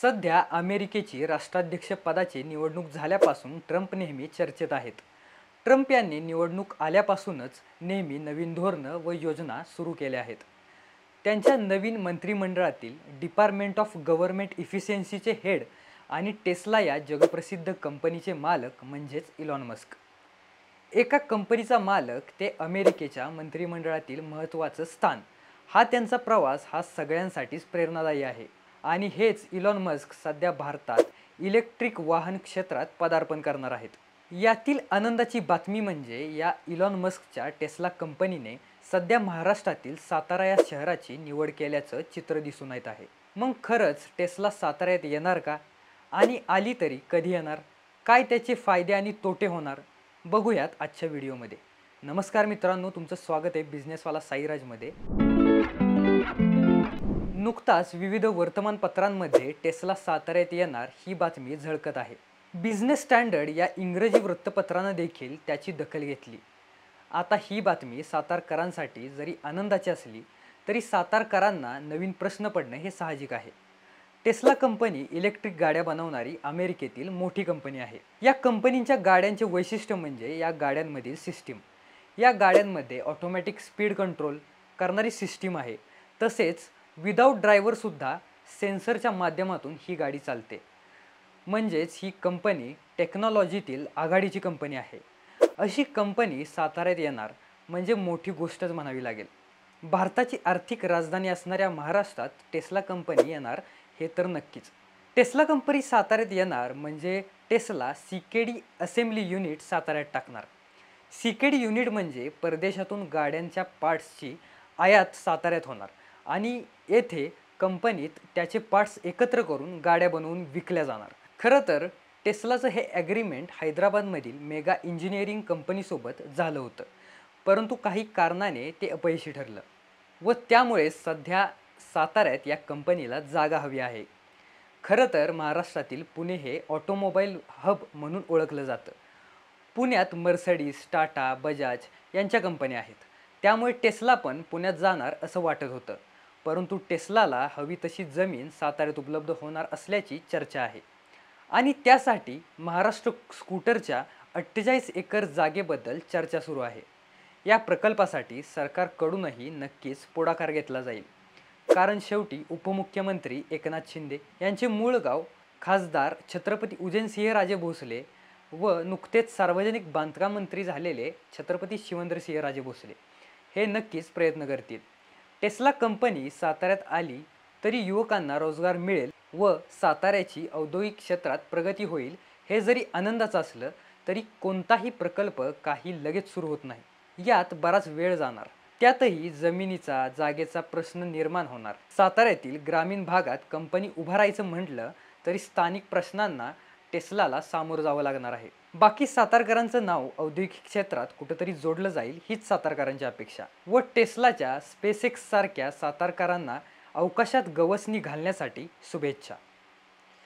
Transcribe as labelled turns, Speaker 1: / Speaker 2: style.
Speaker 1: सध्या अमेरिकेची राष्ट्राध्यक्षपदाची निवडणूक झाल्यापासून ट्रम्प नेहमी चर्चेत आहेत. ट्रम्प यांनी निवडणूक आल्यापासूनच नेहमी नवीन धोरणं व योजना सुरू केल्या आहेत. त्यांच्या नवीन मंत्रिमंडळातील डिपार्टमेंट ऑफ गव्हर्नमेंट इफिशियन्सीचे हेड आणि टेस्ला या जगप्रसिद्ध कंपनीचे मालक म्हणजेच इलॉन मस्क. एका कंपनीचा मालक ते अमेरिकेच्या मंत्रिमंडळातील महत्त्वाचं स्थान, हा त्यांचा प्रवास हा सगळ्यांसाठीच प्रेरणादायी आहे. आणि हेच इलॉन मस्क सध्या भारतात इलेक्ट्रिक वाहन क्षेत्रात पदार्पण करणार आहेत. यातील आनंदाची बातमी म्हणजे या इलॉन मस्कच्या टेस्ला कंपनीने सध्या महाराष्ट्रातील सातारा या शहराची निवड केल्याचं चित्र दिसून येत आहे. मग खरंच टेस्ला साताऱ्यात येणार का? आणि आली तरी कधी येणार? काय त्याचे फायदे आणि तोटे होणार? बघूयात आजच्या व्हिडिओमध्ये. नमस्कार मित्रांनो, तुमचं स्वागत आहे बिझनेसवाला साईराजमध्ये. नुकताच विविध वर्तमानपत्रांमध्ये टेस्ला साताऱ्यात येणार ही बातमी झळकत आहे. बिझनेस स्टँडर्ड या इंग्रजी वृत्तपत्रानं देखील त्याची दखल घेतली. आता ही बातमी सातारकरांसाठी जरी आनंदाची असली तरी सातारकरांना नवीन प्रश्न पडणं हे साहजिक आहे. टेस्ला कंपनी इलेक्ट्रिक गाड्या बनवणारी अमेरिकेतील मोठी कंपनी आहे. या कंपनीच्या गाड्यांचे वैशिष्ट्य म्हणजे या गाड्यांमधील सिस्टीम. या गाड्यांमध्ये ऑटोमॅटिक स्पीड कंट्रोल करणारी सिस्टीम आहे. तसेच विदाऊट ड्रायव्हरसुद्धा सेन्सरच्या माध्यमातून ही गाडी चालते. म्हणजेच ही कंपनी टेक्नॉलॉजीतील आघाडीची कंपनी आहे. अशी कंपनी साताऱ्यात येणार म्हणजे मोठी गोष्टच म्हणावी लागेल. भारताची आर्थिक राजधानी असणाऱ्या महाराष्ट्रात टेस्ला कंपनी येणार हे तर नक्कीच. टेस्ला कंपनी साताऱ्यात येणार म्हणजे टेस्ला CKD असेंब्ली युनिट साताऱ्यात टाकणार. CKD युनिट म्हणजे परदेशातून गाड्यांच्या पार्ट्सची आयात साताऱ्यात होणार आणि येथे कंपनीत त्याचे पार्ट्स एकत्र करून गाड्या बनवून विकल्या जाणार. खरं तर टेस्लाचं हे ॲग्रीमेंट हैदराबादमधील मेगा इंजिनिअरिंग कंपनीसोबत झालं होतं, परंतु काही कारणाने ते अपयशी ठरलं व त्यामुळे सध्या साताऱ्यात या कंपनीला जागा हवी आहे. खरं तर महाराष्ट्रातील पुणे हे ऑटोमोबाईल हब म्हणून ओळखलं जातं. पुण्यात मर्सडीज, टाटा, बजाज यांच्या कंपन्या आहेत. त्यामुळे टेस्ला पण पुण्यात जाणार असं वाटत होतं, परंतु टेस्लाला हवी तशी जमीन साताऱ्यात उपलब्ध होणार असल्याची चर्चा आहे आणि त्यासाठी महाराष्ट्र स्कूटरच्या 48 एकर जागेबद्दल चर्चा सुरू आहे. या प्रकल्पासाठी सरकारकडूनही नक्कीच पुढाकार घेतला जाईल, कारण शेवटी उपमुख्यमंत्री एकनाथ शिंदे यांचे मूळ गाव खासदार छत्रपती उदयनसिंहराजे भोसले व नुकतेच सार्वजनिक बांधकाम मंत्री झालेले छत्रपती शिवेंद्रसिंहराजे भोसले हे नक्कीच प्रयत्न करतील. टेस्ला कंपनी साताऱ्यात आली तरी युवकांना रोजगार मिळेल व साताऱ्याची औद्योगिक क्षेत्रात प्रगती होईल. हे जरी आनंदाचं असलं तरी कोणताही प्रकल्प काही लगेच सुरू होत नाही. यात बराच वेळ जाणार. त्यातही जमिनीचा, जागेचा प्रश्न निर्माण होणार. साताऱ्यातील ग्रामीण भागात कंपनी उभारायचं म्हटलं तरी स्थानिक प्रश्नांना टेस्लाला सामोरं जावं लागणार आहे. बाकी सातारकरांचं नाव औद्योगिक क्षेत्रात कुठंतरी जोडलं जाईल हीच सातारकरांची अपेक्षा व टेस्लाच्या SpaceX सारख्या सातारकरांना अवकाशात गवसणी घालण्यासाठी शुभेच्छा.